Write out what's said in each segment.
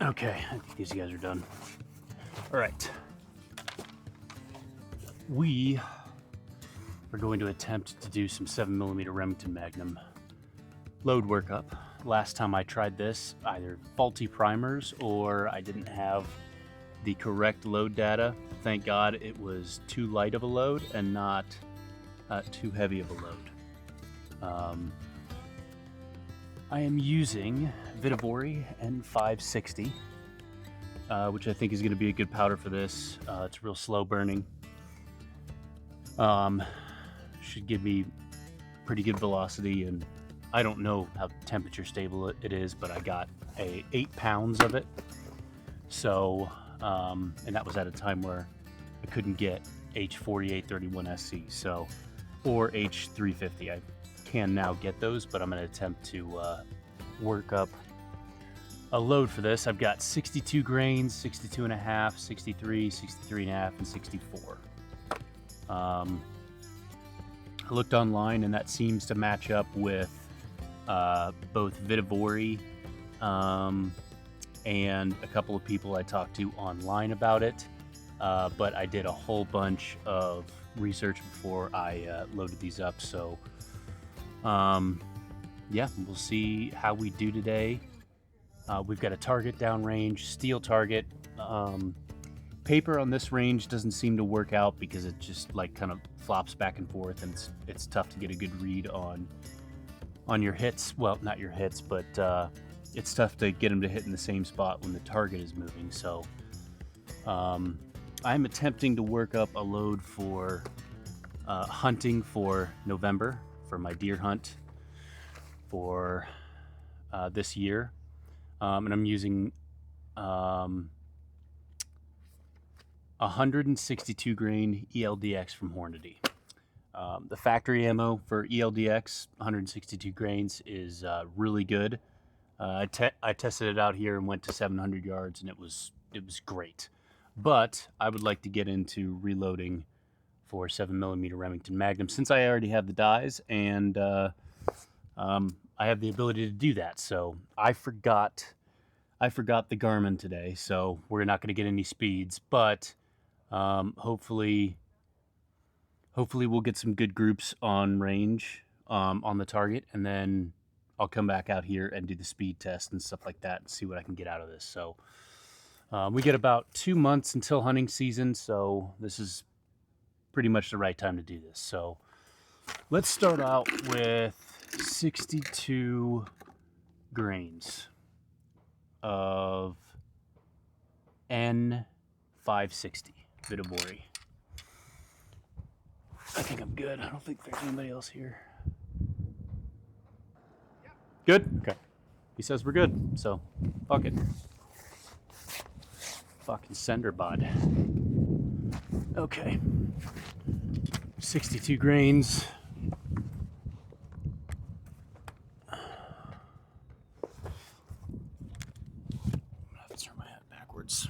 Okay, I think these guys are done. All right. We are going to attempt to do some 7mm Remington Magnum load workup. Last time I tried this, either faulty primers or I didn't have the correct load data. Thank God it was too light of a load and not too heavy of a load. I am using Vitavori N560, which I think is going to be a good powder for this. It's real slow burning. Should give me pretty good velocity, and I don't know how temperature stable it is, but I got 8 pounds of it. So, and that was at a time where I couldn't get H4831SC, so, or H350. I can now get those, but I'm going to attempt to work up a load for this. I've got 62 grains, 62 and a half, 63, 63 and a half, and 64. I looked online, and that seems to match up with both Vitavori and a couple of people I talked to online about it, but I did a whole bunch of research before I loaded these up, so yeah, we'll see how we do today. We've got a target downrange, steel target. Paper on this range doesn't seem to work out because it just like kind of flops back and forth, and it's tough to get a good read on your hits. Well, not your hits, but it's tough to get them to hit in the same spot when the target is moving. So I'm attempting to work up a load for hunting for November for my deer hunt for this year, and I'm using 162 grain ELDX from Hornady. The factory ammo for ELDX 162 grains is really good. I tested it out here and went to 700 yards, and it was great. But I would like to get into reloading for 7mm Remington Magnum since I already have the dies, and I have the ability to do that. So I forgot the Garmin today, so we're not going to get any speeds, but hopefully we'll get some good groups on range on the target, and then I'll come back out here and do the speed test and stuff like that and see what I can get out of this. So we get about 2 months until hunting season, so this is pretty much the right time to do this. So let's start out with 62 grains of N560 Vitavori. I think I'm good. I don't think there's anybody else here. Good? Okay. He says we're good, so fuck it. Fucking sender bud. Okay. 62 grains. I'm gonna have to turn my hat backwards.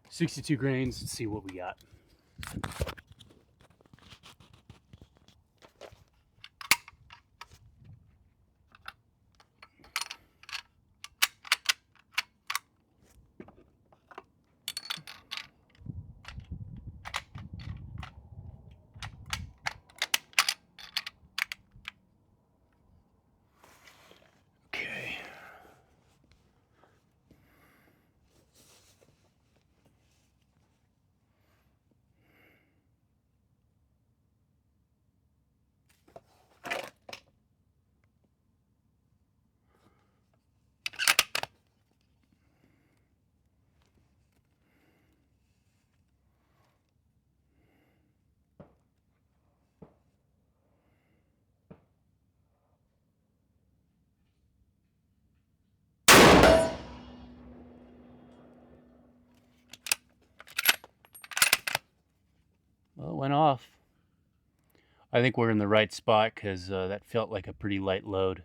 62 grains. Let's see what we got. Okay. Well, it went off. I think we're in the right spot because that felt like a pretty light load.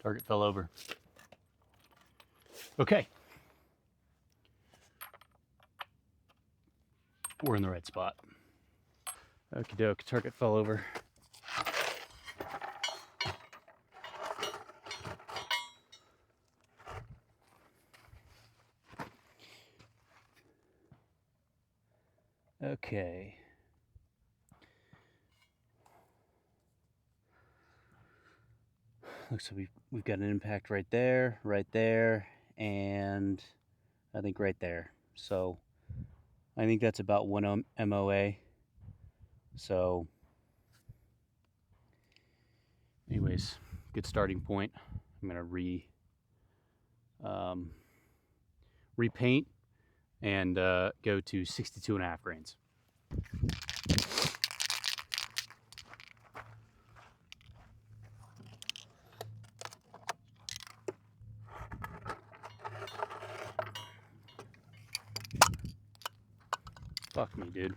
Target fell over. Okay. We're in the right spot. Okie doke, target fell over. Okay. Looks like we've got an impact right there, and I think right there. So I think that's about 1 MOA. So anyways, good starting point. I'm gonna repaint and go to 62.5 grains. Fuck me, dude.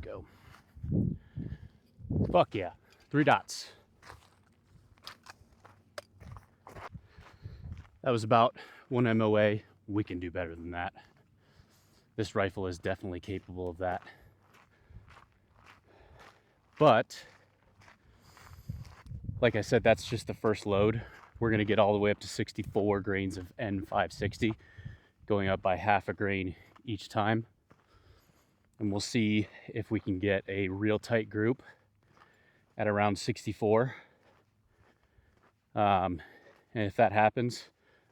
Go. Fuck yeah. 3 dots. That was about 1 MOA. We can do better than that. This rifle is definitely capable of that. But, like I said, that's just the first load. We're gonna get all the way up to 64 grains of N560, going up by half a grain each time. And we'll see if we can get a real tight group at around 64. And if that happens,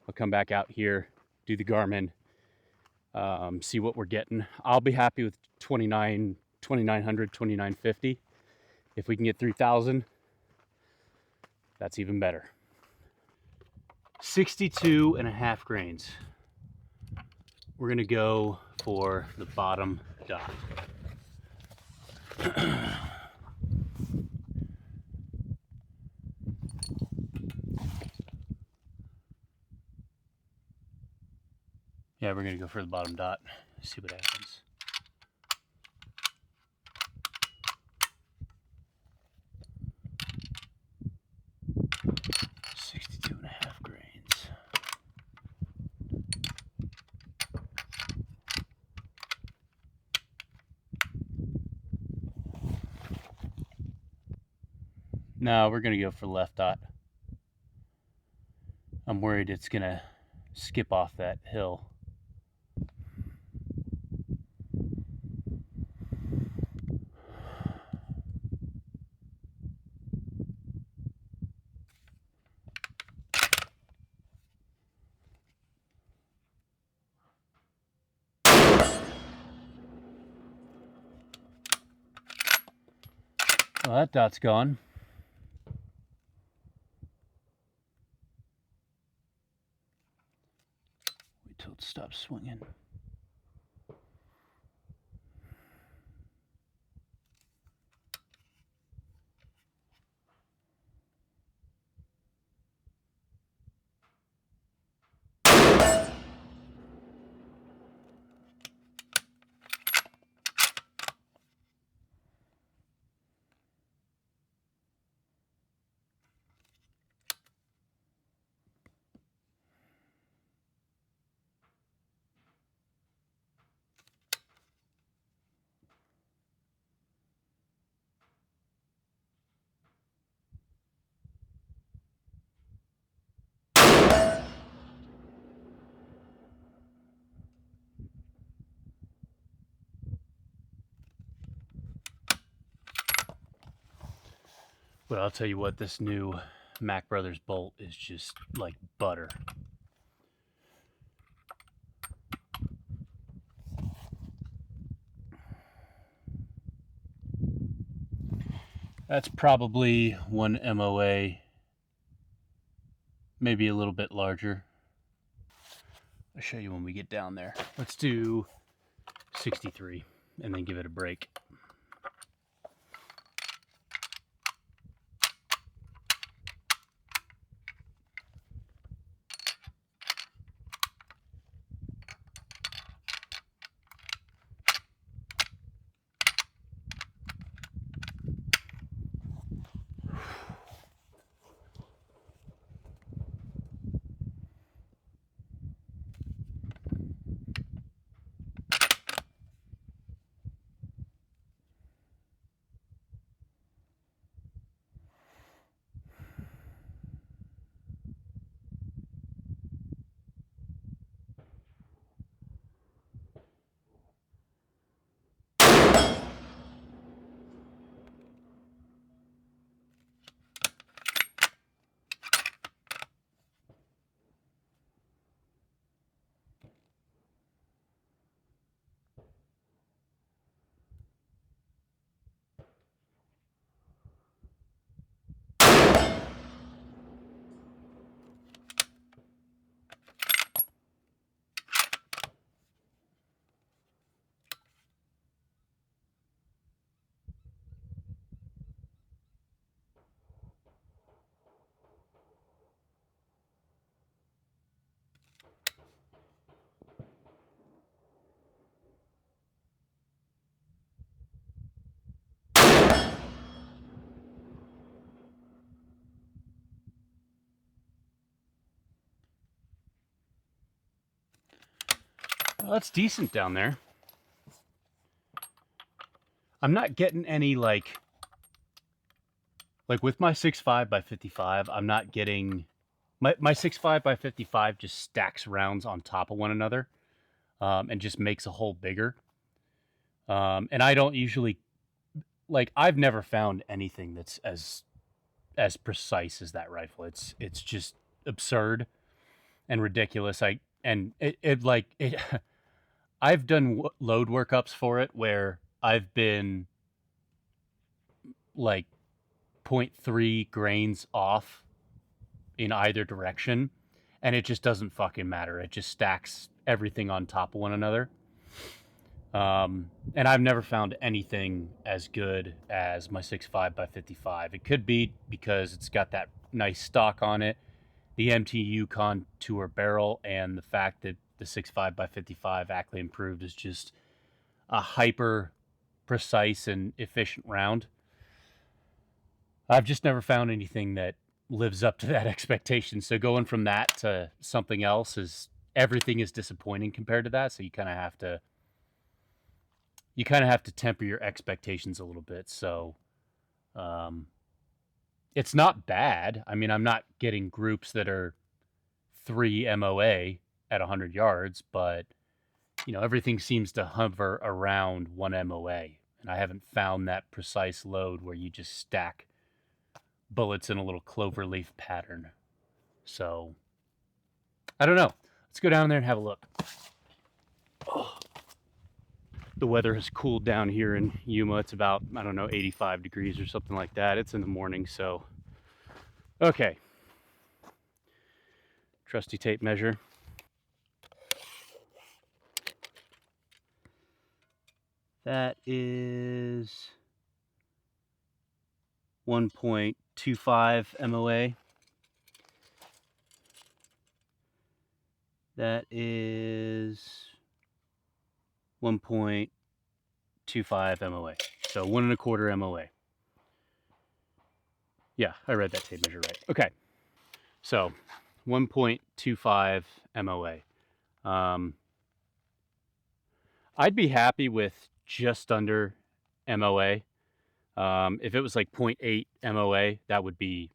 I'll come back out here, do the Garmin, see what we're getting. I'll be happy with 2900, 2950. If we can get 3000, that's even better. 62.5 grains. We're gonna go for the bottom dot. Yeah, we're gonna go for the bottom dot. See what happens. No, we're gonna go for left dot. I'm worried it's gonna skip off that hill. Well, that dot's gone. Wait till it stops swinging. But I'll tell you what, this new Mac Brothers bolt is just like butter. That's probably 1 MOA, maybe a little bit larger. I'll show you when we get down there. Let's do 63 and then give it a break. Well, that's decent down there. I'm not getting any like with my 6.5 by 55, I'm not getting my 6.5 by 55 just stacks rounds on top of one another, and just makes a hole bigger. And I don't usually I've never found anything that's as precise as that rifle. It's just absurd and ridiculous. I've done load workups for it where I've been like 0.3 grains off in either direction, and it just doesn't fucking matter. It just stacks everything on top of one another. And I've never found anything as good as my 6.5 by 55. It could be because it's got that nice stock on it, the MTU contour barrel, and the fact that the 6.5 by 55 Ackley Improved is just a hyper precise and efficient round. I've just never found anything that lives up to that expectation. So going from that to something else everything is disappointing compared to that. So you kind of have to temper your expectations a little bit. So it's not bad. I mean, I'm not getting groups that are 3 MOA at 100 yards, but everything seems to hover around 1 MOA. And I haven't found that precise load where you just stack bullets in a little cloverleaf pattern. So I don't know. Let's go down there and have a look. Oh. The weather has cooled down here in Yuma. It's about, 85 degrees or something like that. It's in the morning, so. Okay. Trusty tape measure. That is 1.25 MOA. That is 1.25 MOA. So 1.25 MOA. Yeah, I read that tape measure right. Okay. So 1.25 MOA. I'd be happy with just under MOA. If it was like 0.8 MOA, that would be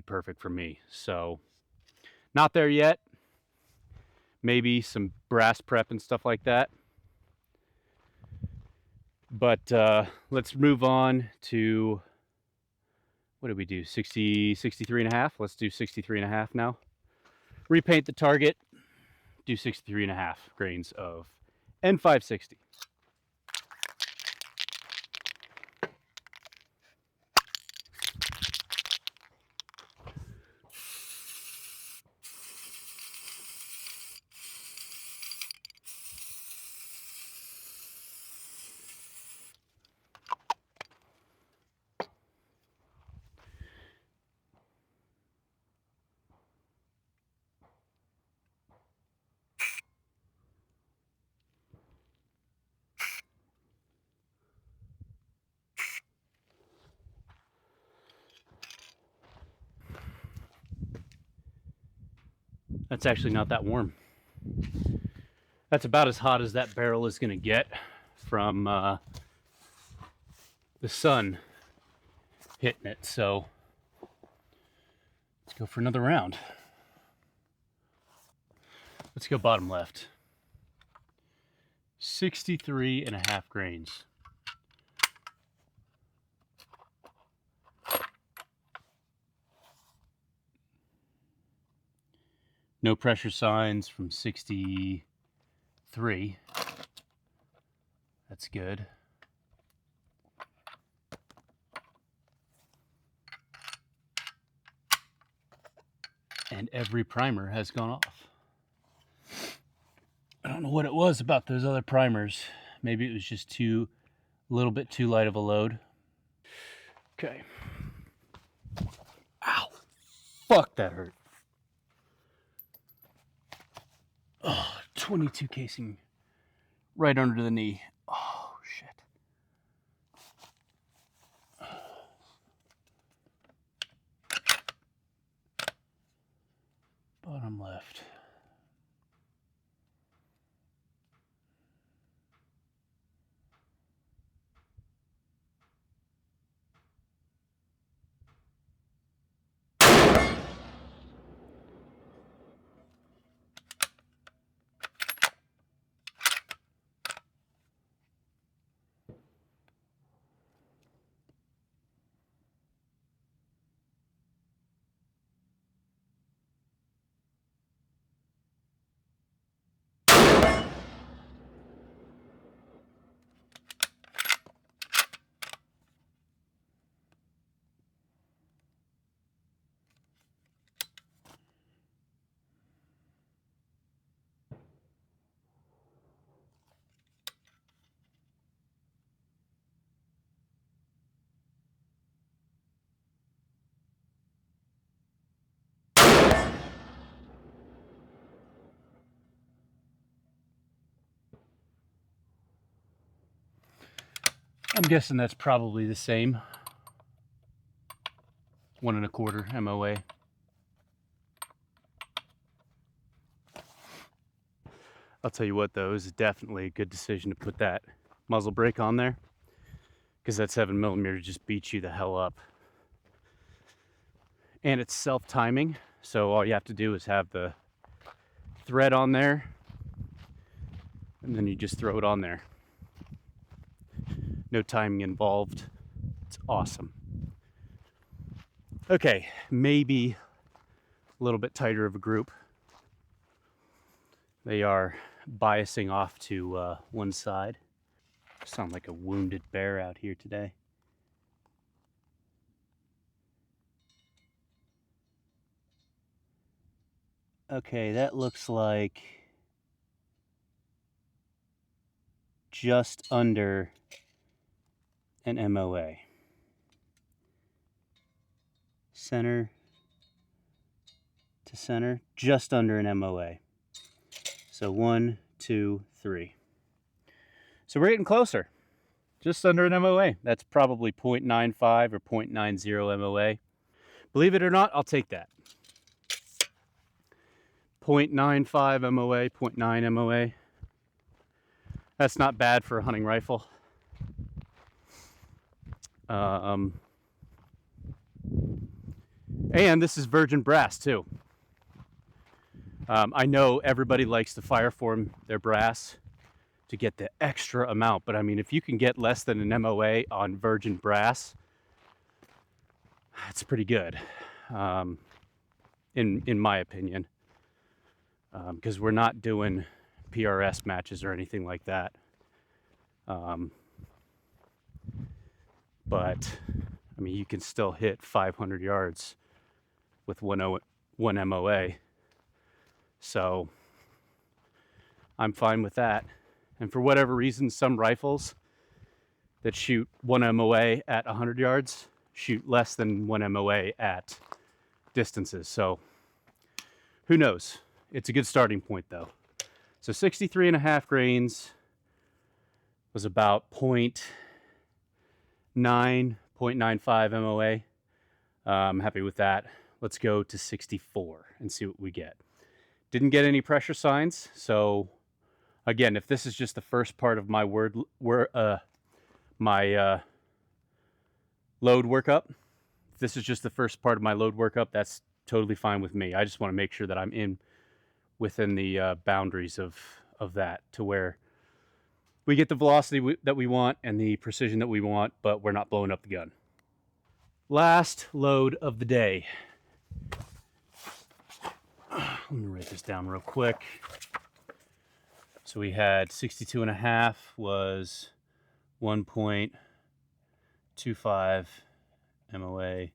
perfect for me. So not there yet. Maybe some brass prep and stuff like that. But let's move on to, what did we do? 63 and a half. Let's do 63 and a half now. Repaint the target. Do 63 and a half grains of N560. That's actually not that warm. That's about as hot as that barrel is going to get from the sun hitting it. So let's go for another round. Let's go bottom left. 63.5 grains. No pressure signs from 63. That's good. And every primer has gone off. I don't know what it was about those other primers. Maybe it was just a little bit too light of a load. Okay. Ow. Fuck, that hurt. Oh, 22 casing right under the knee. Oh, shit. Bottom left. I'm guessing that's probably the same. 1 1/4 MOA. I'll tell you what though, it was definitely a good decision to put that muzzle brake on there, because that 7mm just beats you the hell up. And it's self-timing, so all you have to do is have the thread on there, and then you just throw it on there. No timing involved. It's awesome. Okay, maybe a little bit tighter of a group. They are biasing off to one side. Sound like a wounded bear out here today. Okay, that looks like just under an MOA. Center to center, just under an MOA. So 1, 2, 3. So we're getting closer. Just under an MOA. That's probably 0.95 or 0.90 MOA. Believe it or not, I'll take that. 0.95 MOA, 0.9 MOA. That's not bad for a hunting rifle. And this is virgin brass too. I know everybody likes to fire form their brass to get the extra amount, but I mean, if you can get less than an MOA on virgin brass, that's pretty good, in my opinion, because we're not doing PRS matches or anything like that. But I mean, you can still hit 500 yards with one MOA. So I'm fine with that. And for whatever reason, some rifles that shoot 1 MOA at 100 yards shoot less than 1 MOA at distances. So who knows? It's a good starting point though. So 63.5 grains was about 0.95 MOA. I'm happy with that. Let's go to 64 and see what we get. Didn't get any pressure signs. So again, if this is just the first part of my load workup, if this is just the first part of my load workup, that's totally fine with me. I just want to make sure that I'm within the boundaries of that, to where we get the velocity that we want and the precision that we want, but we're not blowing up the gun. Last load of the day. Let me write this down real quick. So we had 62.5 was 1.25 MOA.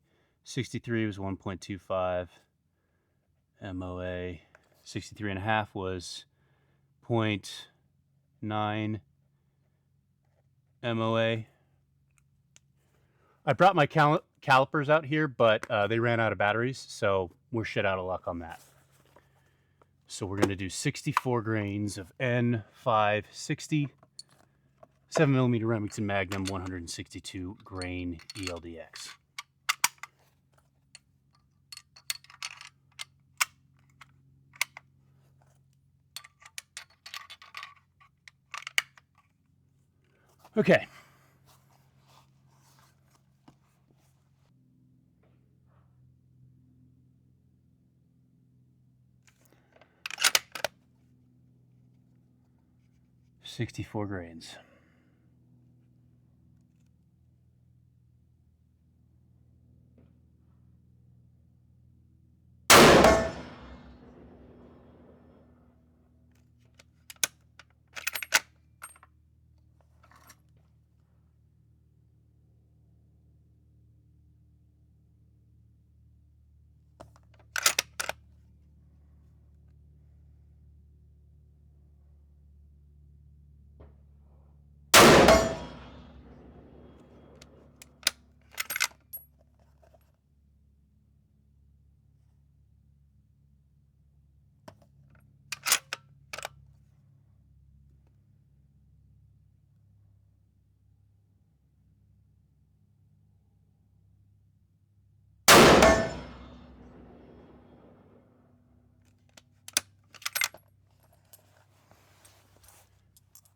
63 was 1.25 MOA. 63.5 was 0.9 MOA. I brought my calipers out here, but they ran out of batteries, so we're shit out of luck on that. So we're going to do 64 grains of N560, 7mm Remington Magnum 162 grain ELDX. Okay. $64 grains.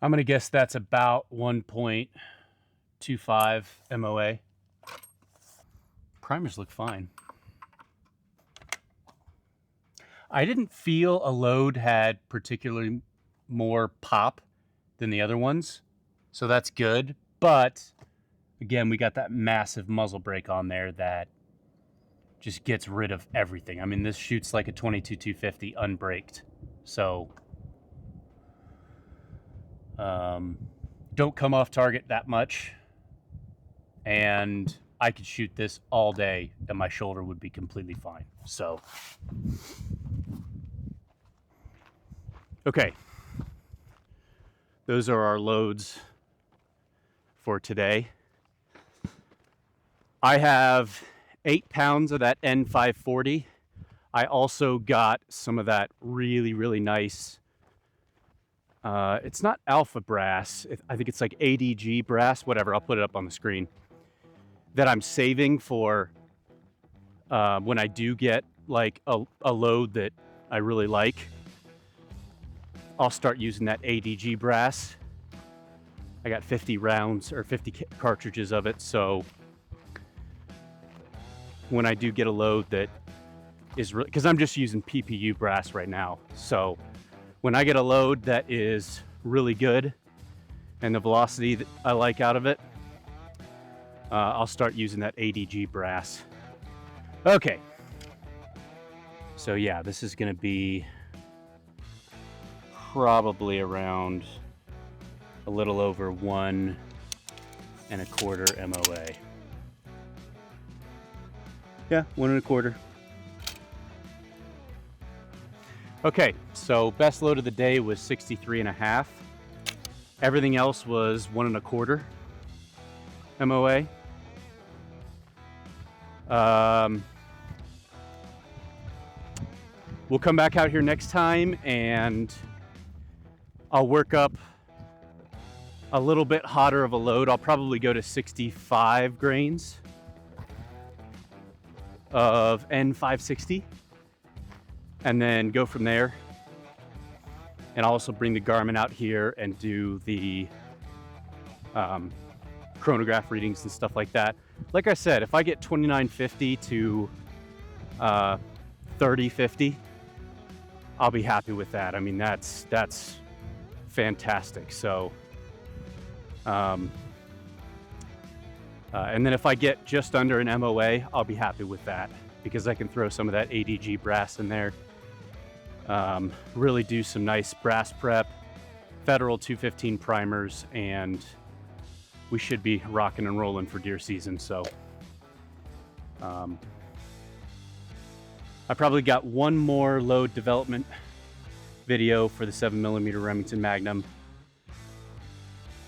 I'm going to guess that's about 1.25 MOA. Primers look fine. I didn't feel a load had particularly more pop than the other ones, so that's good. But again, we got that massive muzzle brake on there that just gets rid of everything. I mean, this shoots like a 22-250 unbraked. So don't come off target that much, and I could shoot this all day and my shoulder would be completely fine. So okay, those are our loads for today. I have 8 pounds of that N540. I also got some of that really nice, it's not alpha brass, I think it's like ADG brass, whatever, I'll put it up on the screen, that I'm saving for when I do get like a load that I really like. I'll start using that ADG brass. I got 50 rounds or 50 cartridges of it, so when I do get a load that is really, because I'm just using PPU brass right now, so when I get a load that is really good and the velocity that I like out of it, I'll start using that ADG brass. Okay, so yeah, this is going to be probably around a little over 1 1/4 MOA. Yeah, 1 1/4. Okay, so best load of the day was 63.5. Everything else was 1 1/4 MOA. We'll come back out here next time and I'll work up a little bit hotter of a load. I'll probably go to 65 grains of N560 and then go from there. And I'll also bring the Garmin out here and do the chronograph readings and stuff like that. Like I said, if I get 2950 to 3050, I'll be happy with that. I mean, that's fantastic. So, and then if I get just under an MOA, I'll be happy with that, because I can throw some of that ADG brass in there. Really do some nice brass prep, Federal 215 primers, and we should be rocking and rolling for deer season. So I probably got one more load development video for the 7mm Remington Magnum,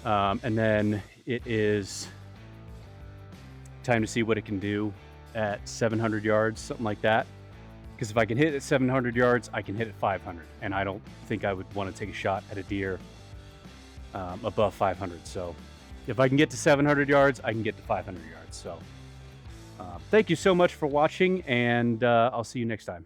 and then it is time to see what it can do at 700 yards, something like that. Because if I can hit it at 700 yards, I can hit it 500, and I don't think I would want to take a shot at a deer above 500. So if I can get to 700 yards, I can get to 500 yards. So thank you so much for watching, and I'll see you next time.